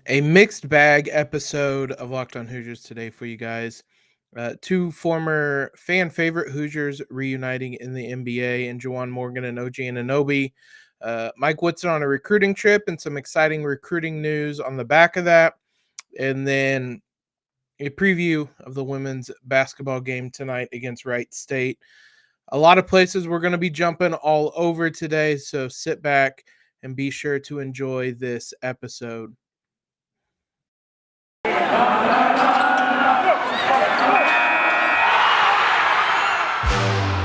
A mixed bag episode of Locked On Hoosiers today for you guys. Two former fan favorite Hoosiers reuniting in the NBA, and Juwan Morgan and OG Anunoby. Mike Woodson on a recruiting trip and some exciting recruiting news on the back of that. And then a preview of the women's basketball game tonight against Wright State. A lot of places we're going to be jumping all over today, so sit back and be sure to enjoy this episode.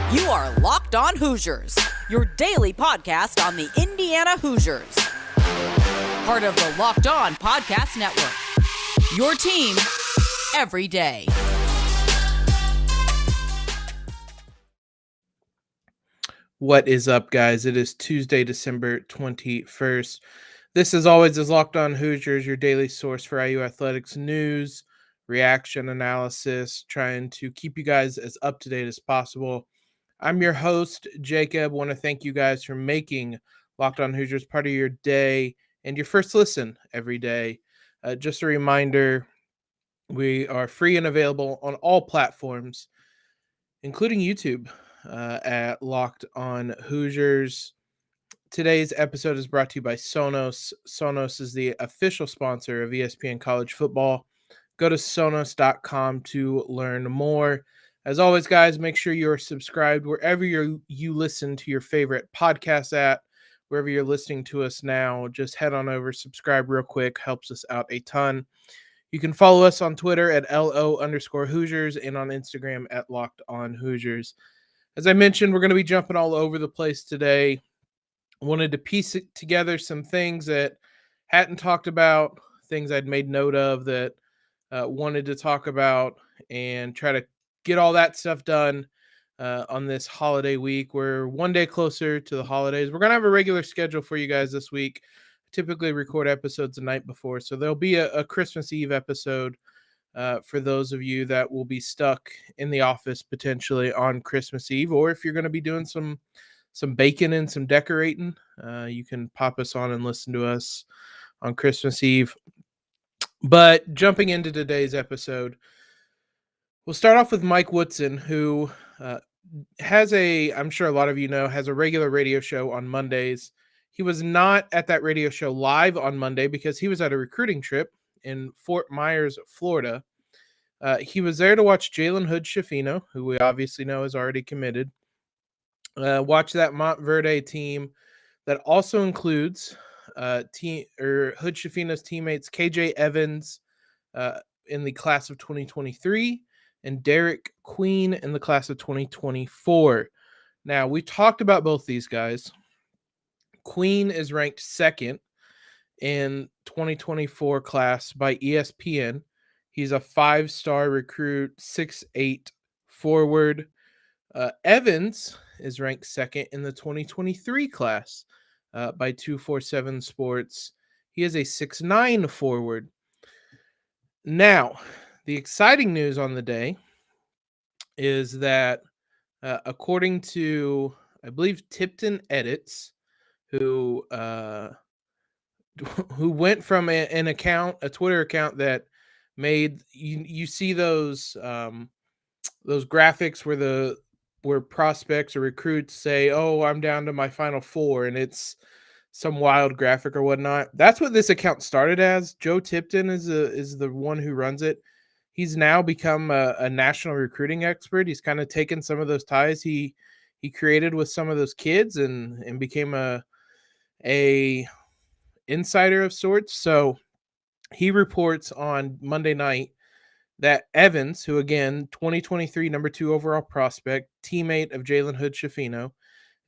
You are Locked On Hoosiers, your daily podcast on the Indiana Hoosiers. Part of the Locked On Podcast Network, your team every day. What is up, guys? It is Tuesday, December 21st. This, as always, is Locked On Hoosiers, your daily source for IU athletics news, reaction, analysis, trying to keep you guys as up to date as possible. I'm your host, Jacob. Want to thank you guys for making Locked On Hoosiers part of your day and your first listen every day. Just a reminder, we are free and available on all platforms, including YouTube, at Locked On Hoosiers. Today's episode is brought to you by Sonos. Sonos is the official sponsor of ESPN College Football. Go to Sonos.com to learn more. As always, guys, make sure you're subscribed wherever you listen to your favorite podcast at. Wherever you're listening to us now, just head on over, subscribe real quick. Helps us out a ton. You can follow us on Twitter at LO_Hoosiers and on Instagram at Locked On Hoosiers. As I mentioned, we're going to be jumping all over the place today. Wanted to piece it together some things that hadn't talked about, things I'd made note of that wanted to talk about, and try to get all that stuff done on this holiday week. We're one day closer to the holidays. We're going to have a regular schedule for you guys this week. Typically record episodes the night before, so there'll be a Christmas Eve episode for those of you that will be stuck in the office potentially on Christmas Eve, or if you're going to be doing some baking and some decorating, you can pop us on and listen to us on Christmas Eve. But jumping into today's episode, we'll start off with Mike Woodson, who has I'm sure a lot of you know, has a regular radio show on Mondays. He was not at that radio show live on Monday because he was at a recruiting trip in Fort Myers, Florida. He was there to watch Jalen Hood-Schifino, who we obviously know is already committed. Watch that Montverde team that also includes Hood-Schifino's teammates KJ Evans in the class of 2023 and Derik Queen in the class of 2024. Now, we talked about both these guys. Queen is ranked second in 2024 class by ESPN. He's a 5-star recruit, 6'8" forward. Evans is ranked second in the 2023 class by 247 Sports. He is a 6'9" forward. Now, the exciting news on the day is that according to, I believe, Tipton Edits, who went from an account, a Twitter account that made you see those graphics where prospects or recruits say, "Oh, I'm down to my final 4," and it's some wild graphic or whatnot. That's what this account started as. Joe Tipton is the one who runs it. He's now become a national recruiting expert. He's kind of taken some of those ties he created with some of those kids and became a insider of sorts. So he reports on Monday night that Evans, who again, 2023 number 2 overall prospect, teammate of Jalen Hood-Schifino,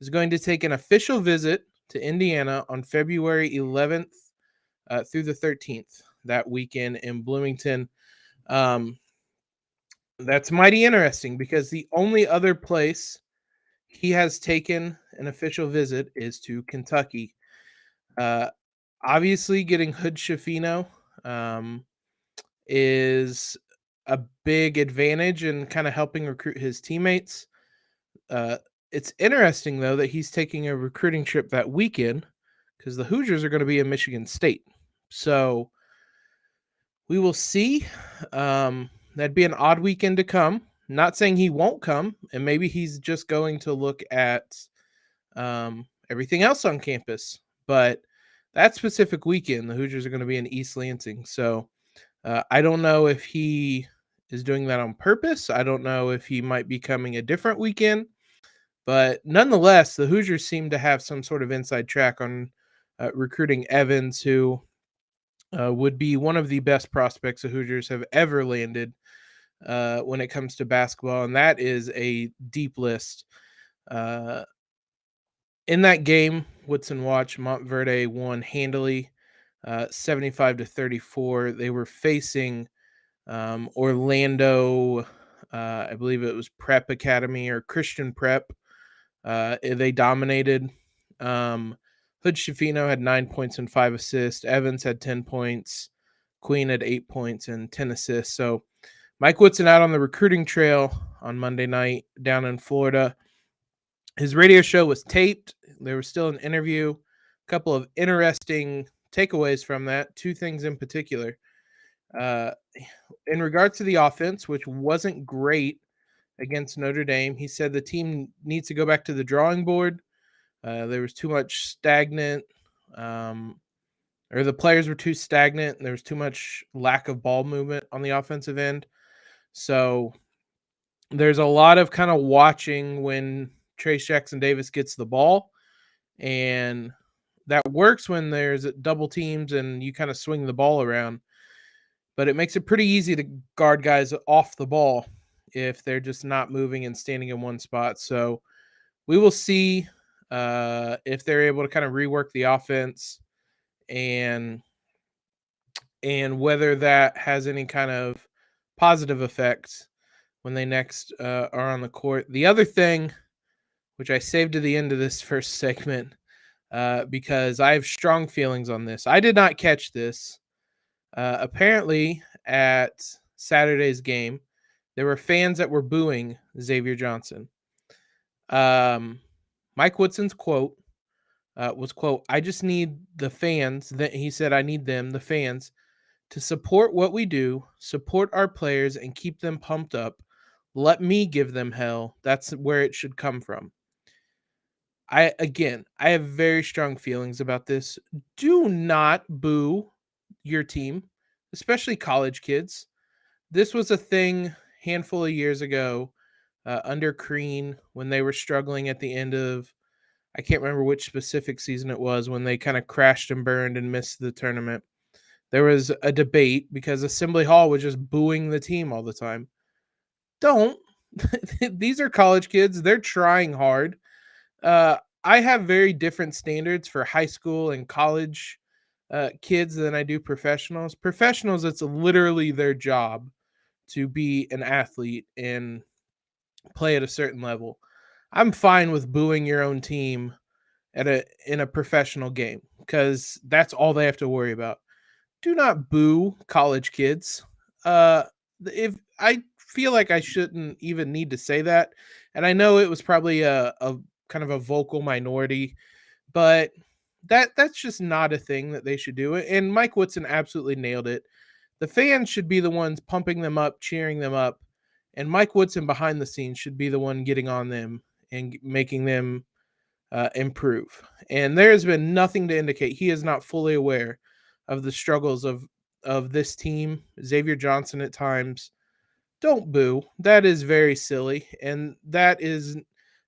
is going to take an official visit to Indiana on February 11th through the 13th, that weekend in Bloomington. That's mighty interesting because the only other place he has taken an official visit is to Kentucky. Obviously, getting Hood-Schifino is a big advantage in kind of helping recruit his teammates. It's interesting, though, that he's taking a recruiting trip that weekend because the Hoosiers are going to be in Michigan State. So We will see. That'd be an odd weekend to come. Not saying he won't come, and maybe he's just going to look at everything else on campus. But that specific weekend, the Hoosiers are going to be in East Lansing. So I don't know if he is doing that on purpose. I don't know if he might be coming a different weekend. But nonetheless, the Hoosiers seem to have some sort of inside track on recruiting Evans, who would be one of the best prospects the Hoosiers have ever landed when it comes to basketball. And that is a deep list. In that game, Woodson watch, Montverde won handily, 75-34. They were facing Orlando, I believe it was Prep Academy or Christian Prep. They dominated. Hood-Schifino had 9 points and 5 assists. Evans had 10 points. Queen had 8 points and 10 assists. So Mike Woodson out on the recruiting trail on Monday night down in Florida. His radio show was taped. There was still an interview. A couple of interesting takeaways from that. Two things in particular. In regards to the offense, which wasn't great against Notre Dame, he said the team needs to go back to the drawing board. There was too much stagnant, or the players were too stagnant, and there was too much lack of ball movement on the offensive end. So there's a lot of kind of watching when Trace Jackson-Davis gets the ball, and that works when there's double teams and you kind of swing the ball around. But it makes it pretty easy to guard guys off the ball if they're just not moving and standing in one spot. So we will see if they're able to kind of rework the offense and whether that has any kind of positive effects when they next are on the court. The other thing, which I saved to the end of this first segment, because I have strong feelings on this. I did not catch this. Apparently, at Saturday's game, there were fans that were booing Xavier Johnson. Mike Woodson's quote was, quote, "I just need the fans," that he said, "I need them, the fans, to support what we do, support our players, and keep them pumped up. Let me give them hell. That's where it should come from." I have very strong feelings about this. Do not boo your team, especially college kids. This was a thing handful of years ago under Crean when they were struggling at the end of, I can't remember which specific season it was, when they kind of crashed and burned and missed the tournament. There was a debate because Assembly Hall was just booing the team all the time. Don't. These are college kids. They're trying hard. I have very different standards for high school and college kids than I do professionals. Professionals, it's literally their job to be an athlete and play at a certain level. I'm fine with booing your own team in a professional game because that's all they have to worry about. Do not boo college kids. If I feel like I shouldn't even need to say that, and I know it was probably a kind of a vocal minority, but that's just not a thing that they should do. And Mike Woodson absolutely nailed it. The fans should be the ones pumping them up, cheering them up, and Mike Woodson behind the scenes should be the one getting on them and making them improve. And there has been nothing to indicate he is not fully aware of the struggles of this team. Xavier Johnson at times. Don't boo. That is very silly, and that is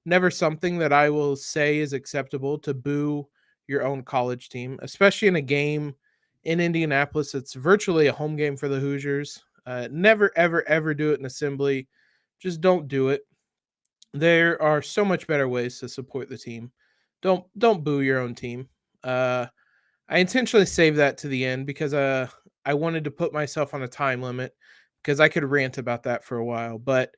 never something that I will say is acceptable, to boo your own college team, especially in a game in Indianapolis. It's virtually a home game for the Hoosiers. Never, ever, ever do it in Assembly. Just don't do it. There are so much better ways to support the team. Don't boo your own team. I intentionally saved that to the end because I wanted to put myself on a time limit because I could rant about that for a while. But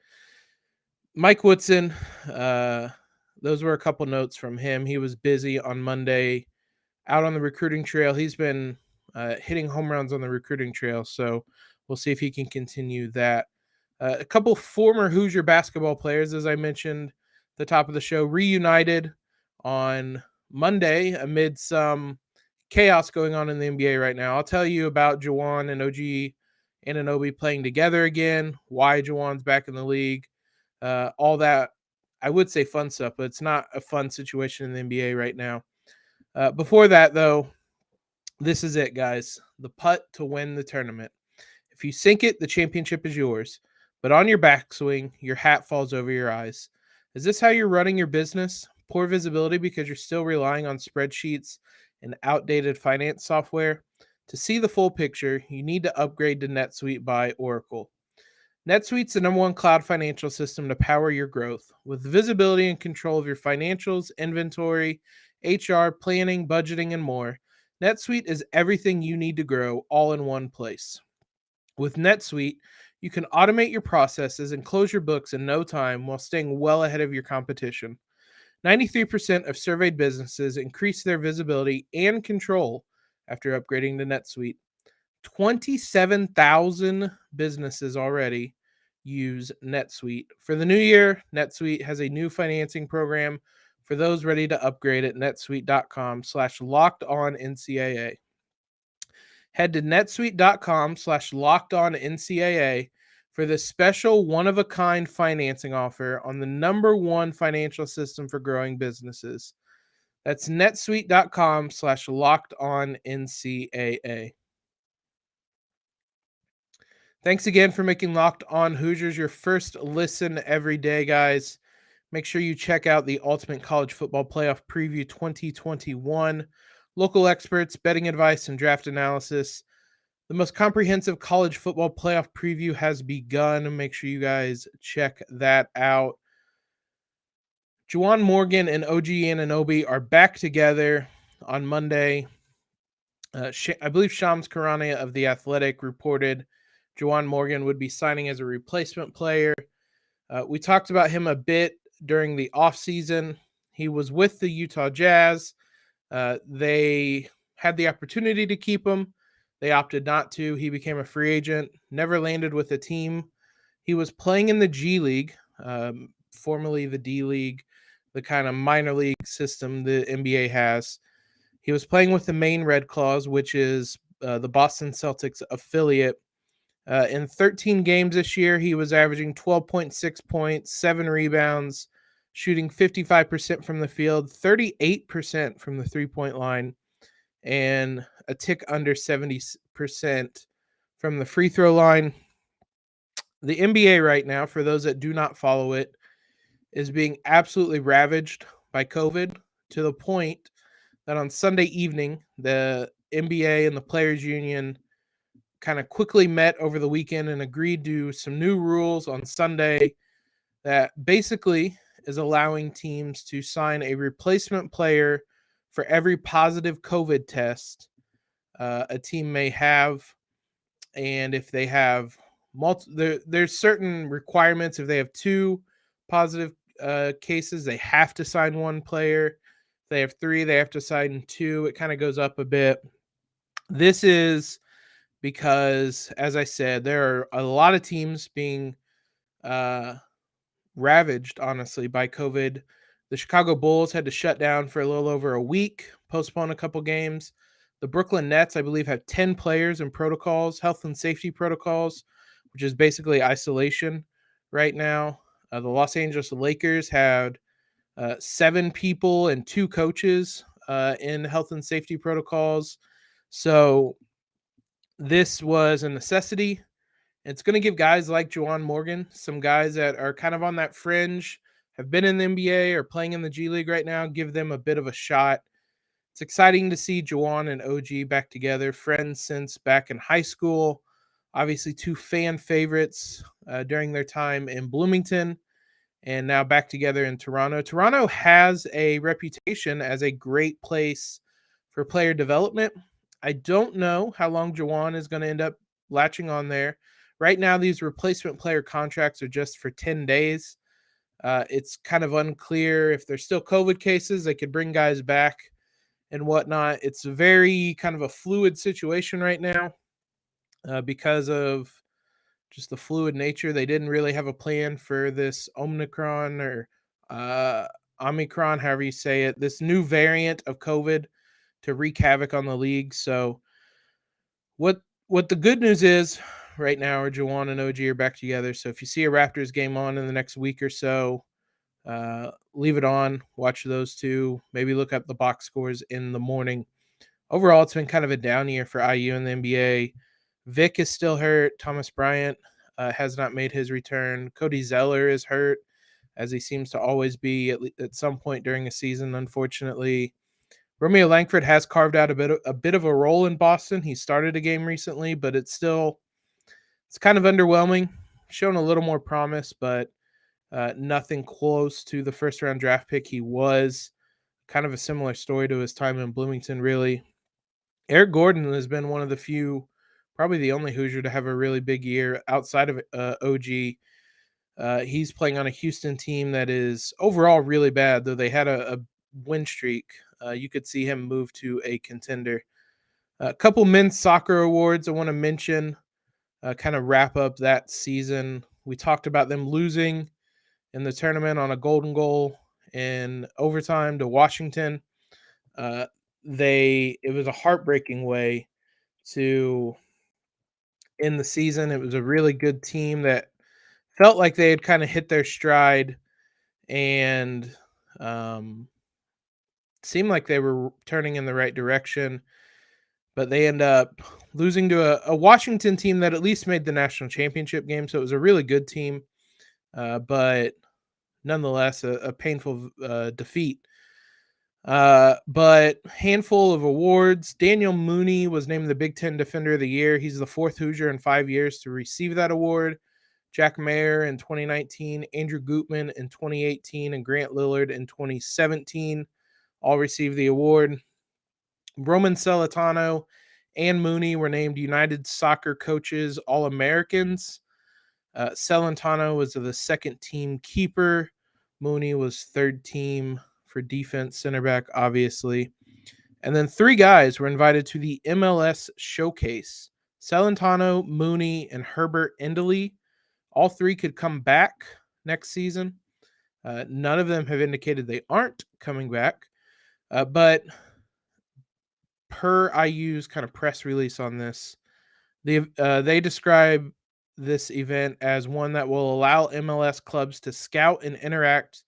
Mike Woodson, those were a couple notes from him. He was busy on Monday out on the recruiting trail. He's been hitting home runs on the recruiting trail, so we'll see if he can continue that. A couple former Hoosier basketball players, as I mentioned at the top of the show, reunited on Monday amid some chaos going on in the NBA right now. I'll tell you about Juwan and OG Anunoby playing together again, why Juwan's back in the league, all that. I would say fun stuff, but it's not a fun situation in the NBA right now. Before that, though, this is it, guys. The putt to win the tournament. If you sink it, the championship is yours. But on your backswing, your hat falls over your eyes. Is this how you're running your business? Poor visibility because you're still relying on spreadsheets and outdated finance software? To see the full picture, you need to upgrade to NetSuite by Oracle. NetSuite's the number one cloud financial system to power your growth. With visibility and control of your financials, inventory, HR, planning, budgeting, and more, NetSuite is everything you need to grow all in one place. With NetSuite, you can automate your processes and close your books in no time while staying well ahead of your competition. 93% of surveyed businesses increase their visibility and control after upgrading to NetSuite. 27,000 businesses already use NetSuite. For the new year, NetSuite has a new financing program for those ready to upgrade at netsuite.com/lockedonncaa. Head to netsuite.com/lockedonncaa for this special one-of-a-kind financing offer on the number one financial system for growing businesses. That's netsuite.com/lockedonncaa. Thanks again for making Locked On Hoosiers your first listen every day, guys. Make sure you check out the Ultimate College Football Playoff Preview 2021. Local experts, betting advice, and draft analysis. The most comprehensive college football playoff preview has begun. Make sure you guys check that out. Juwan Morgan and OG Anunoby are back together on Monday. I believe Shams Karania of The Athletic reported Juwan Morgan would be signing as a replacement player. We talked about him a bit during the offseason. He was with the Utah Jazz. They had the opportunity to keep him. They opted not to. He became a free agent, never landed with a team. He was playing in the G League, formerly the D League, the kind of minor league system the NBA has. He was playing with the Maine Red Claws, which is the Boston Celtics affiliate. In 13 games this year, he was averaging 12.6 points, 7 rebounds, shooting 55% from the field, 38% from the three-point line, and a tick under 70% from the free throw line. The NBA right now, for those that do not follow it, is being absolutely ravaged by COVID to the point that on Sunday evening, the NBA and the Players Union kind of quickly met over the weekend and agreed to some new rules on Sunday that basically is allowing teams to sign a replacement player for every positive COVID test a team may have. And if they have there's certain requirements. If they have 2 positive cases, they have to sign 1 player. If they have 3, they have to sign 2. It kind of goes up a bit. This is because, as I said, there are a lot of teams being ravaged, honestly, by COVID. The Chicago Bulls had to shut down for a little over a week, postpone a couple games. The Brooklyn Nets, I believe, have 10 players in protocols, health and safety protocols, which is basically isolation right now. The Los Angeles Lakers had 7 people and 2 coaches in health and safety protocols. So this was a necessity. It's going to give guys like Juwan Morgan, some guys that are kind of on that fringe, have been in the NBA or playing in the G League right now, give them a bit of a shot. It's exciting to see Juwan and OG back together, friends since back in high school. Obviously, 2 fan favorites during their time in Bloomington, and now back together in Toronto. Toronto has a reputation as a great place for player development. I don't know how long Juwan is going to end up latching on there. Right now, these replacement player contracts are just for 10 days. It's kind of unclear if there's still COVID cases. They could bring guys back and whatnot. It's very kind of a fluid situation right now because of just the fluid nature. They didn't really have a plan for this Omicron or Omicron, however you say it, this new variant of COVID to wreak havoc on the league. So what the good news is right now are Juwan and OG are back together. So if you see a Raptors game on in the next week or so, leave it on, watch those two, maybe look up the box scores in the morning. Overall, it's been kind of a down year for IU in the NBA. Vic is still hurt. Thomas Bryant has not made his return. Cody Zeller is hurt, as he seems to always be at some point during a season, unfortunately. Romeo Langford has carved out a bit of a role in Boston. He started a game recently, but it's kind of underwhelming. Shown a little more promise, but nothing close to the first-round draft pick he was. Kind of a similar story to his time in Bloomington, really. Eric Gordon has been one of the few, probably the only Hoosier to have a really big year outside of OG. He's playing on a Houston team that is overall really bad, though they had a win streak. You could see him move to a contender. A couple men's soccer awards I want to mention, kind of wrap up that season. We talked about them losing in the tournament on a golden goal in overtime to Washington. It was a heartbreaking way to end the season. It was a really good team that felt like they had kind of hit their stride and seemed like they were turning in the right direction, but they end up losing to a Washington team that at least made the national championship game. So it was a really good team, but nonetheless a painful defeat. But handful of awards. Daniel Mooney was named the Big Ten Defender of the Year. He's the fourth Hoosier in 5 years to receive that award. Jack Mayer in 2019, Andrew Gutman in 2018, and Grant Lillard in 2017 all received the award. Roman Celentano and Mooney were named United Soccer Coaches All-Americans. Celentano was the second team keeper. Mooney was third team for defense, center back, obviously. And then 3 guys were invited to the MLS Showcase. Celentano, Mooney, and Herbert Endley. All 3 could come back next season. None of them have indicated they aren't coming back. But per IU's kind of press release on this, they describe this event as one that will allow MLS clubs to scout and interact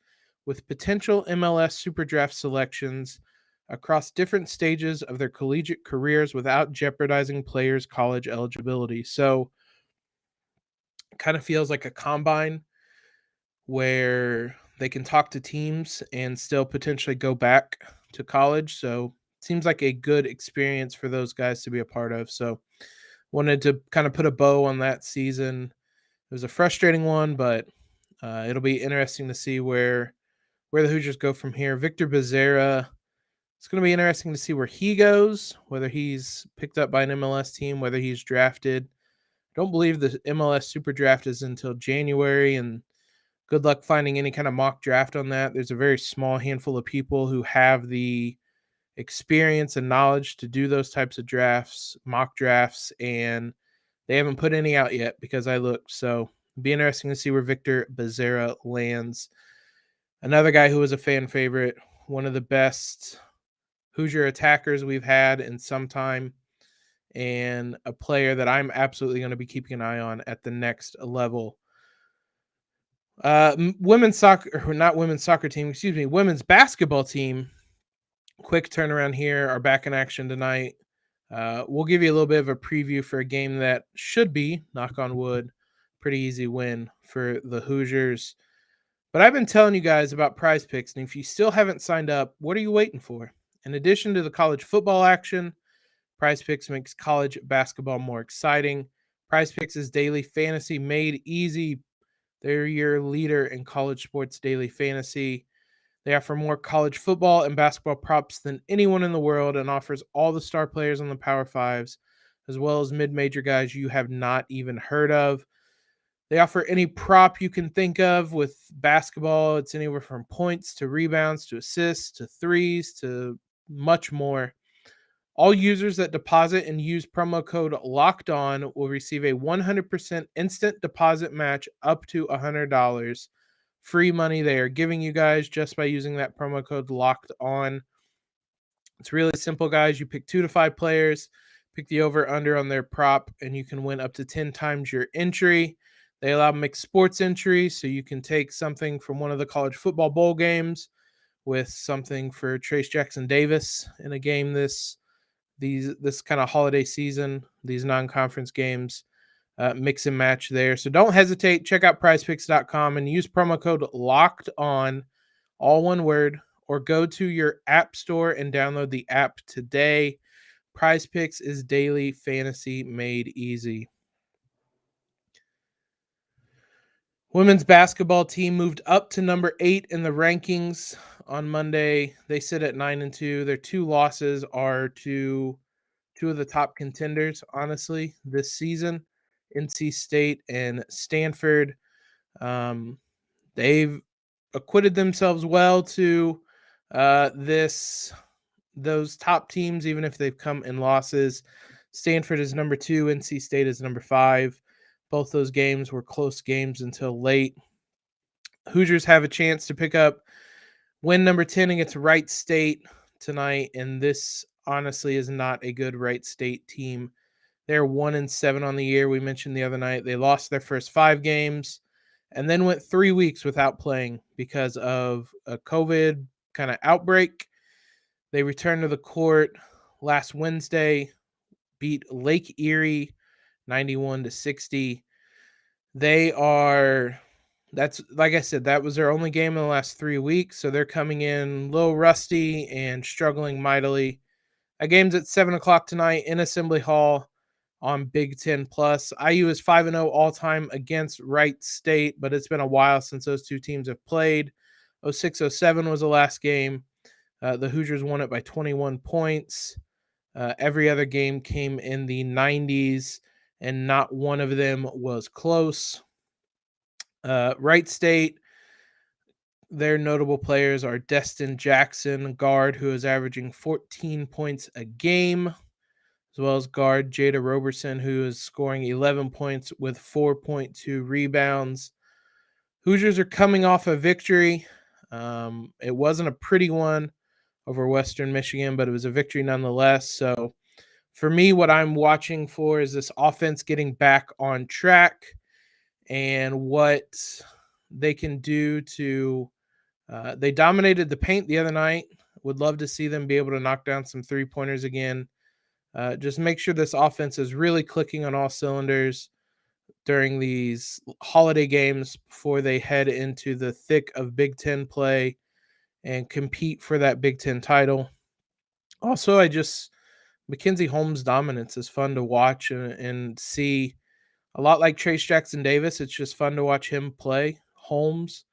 with potential MLS Super Draft selections across different stages of their collegiate careers without jeopardizing players' college eligibility. So it kind of feels like a combine where they can talk to teams and still potentially go back to college. So it seems like a good experience for those guys to be a part of. So wanted to kind of put a bow on that season. It was a frustrating one, but it'll be interesting to see where the Hoosiers go from here. Victor Becerra, it's going to be interesting to see where he goes, whether he's picked up by an MLS team, whether he's drafted. I don't believe the MLS Super Draft is until January, and good luck finding any kind of mock draft on that. There's a very small handful of people who have the experience and knowledge to do those types of drafts, mock drafts, and they haven't put any out yet because I looked. So it'll be interesting to see where Victor Becerra lands. Another guy who was a fan favorite, one of the best Hoosier attackers we've had in some time, and a player that I'm absolutely going to be keeping an eye on at the next level. Women's basketball team, quick turnaround here, are back in action tonight. We'll give you a little bit of a preview for a game that should be, knock on wood, pretty easy win for the Hoosiers. But I've been telling you guys about PrizePicks, and if you still haven't signed up, what are you waiting for? In addition to the college football action, PrizePicks makes college basketball more exciting. PrizePicks is daily fantasy made easy. They're your leader in college sports daily fantasy. They offer more college football and basketball props than anyone in the world and offers all the star players on the Power Fives, as well as mid-major guys you have not even heard of. They offer any prop you can think of with basketball. It's anywhere from points to rebounds to assists to threes to much more. All users that deposit and use promo code LOCKEDON will receive a 100% instant deposit match up to $100. Free money they are giving you guys just by using that promo code LOCKEDON. It's really simple, guys. You pick 2 to 5 players, Pick the over-under on their prop, and you can win up to 10 times your entry. They allow mixed sports entries, so you can take something from one of the college football bowl games with something for Trace Jackson Davis in a game this kind of holiday season, these non-conference games. Mix and match there. So don't hesitate. Check out prizepicks.com and use promo code LOCKED ON, all one word, or go to your app store and download the app today. PrizePicks is daily fantasy made easy. Women's basketball team moved up to number 8 in the rankings on Monday. They sit at 9-2. Their 2 losses are to two of the top contenders, honestly, this season, NC State and Stanford. They've acquitted themselves well to those top teams, even if they've come in losses. Stanford is number 2, NC State is number 5. Both those games were close games until late. Hoosiers have a chance to pick up win number 10 against Wright State tonight, and this honestly is not a good Wright State team. They're 1-7 on the year. We mentioned the other night they lost their first 5 games and then went 3 weeks without playing because of a COVID kind of outbreak. They returned to the court last Wednesday, beat Lake Erie 91-60. That's like I said, that was their only game in the last 3 weeks, so they're coming in a little rusty and struggling mightily. A game's at 7 o'clock tonight in Assembly Hall on Big Ten Plus. IU is 5-0 all-time against Wright State, but it's been a while since those two teams have played. 06-07 was the last game. The Hoosiers won it by 21 points. Every other game came in the 90s, and not one of them was close. Wright State, their notable players are Destin Jackson, guard, who is averaging 14 points a game, as well as guard Jada Roberson, who is scoring 11 points with 4.2 rebounds. Hoosiers are coming off a victory. It wasn't a pretty one over Western Michigan, but it was a victory nonetheless. So for me, what I'm watching for is this offense getting back on track and what they can do to they dominated the paint the other night. Would love to see them be able to knock down some three-pointers again. Just make sure this offense is really clicking on all cylinders during these holiday games before they head into the thick of Big Ten play and compete for that Big Ten title. Also, Mackenzie Holmes' dominance is fun to watch and see. A lot like Trace Jackson Davis, it's just fun to watch him play. Holmes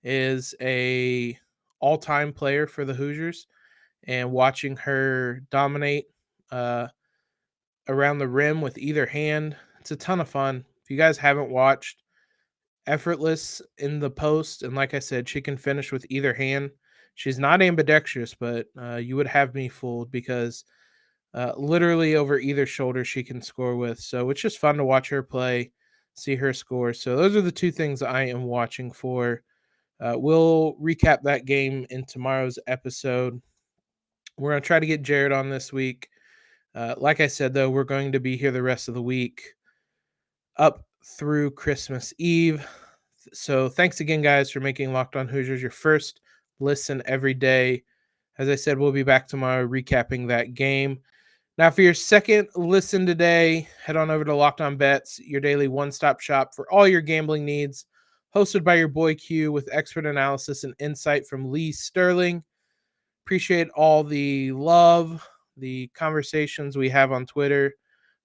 is a all-time player for the Hoosiers, and watching her dominate around the rim with either hand, it's a ton of fun. If you guys haven't watched, effortless in the post, and like I said, she can finish with either hand. She's not ambidextrous, but you would have me fooled because literally over either shoulder she can score with. So it's just fun to watch her play, see her score. So those are the 2 things I am watching for. We'll recap that game in tomorrow's episode. We're going to try to get Jared on this week. Like I said, though, we're going to be here the rest of the week up through Christmas Eve. So thanks again, guys, for making Locked On Hoosiers your first listen every day. As I said, we'll be back tomorrow recapping that game. Now, for your second listen today, head on over to Locked On Bets, your daily one-stop shop for all your gambling needs, hosted by your boy Q with expert analysis and insight from Lee Sterling. Appreciate all the love, the conversations we have on Twitter.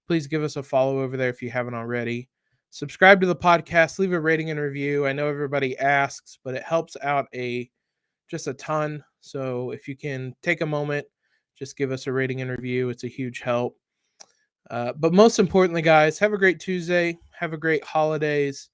Please give us a follow over there if you haven't already. Subscribe to the podcast, leave a rating and review. I know everybody asks, but it helps out just a ton. So if you can take a moment, just give us a rating and review. It's a huge help. But most importantly, guys, have a great Tuesday. Have a great holidays.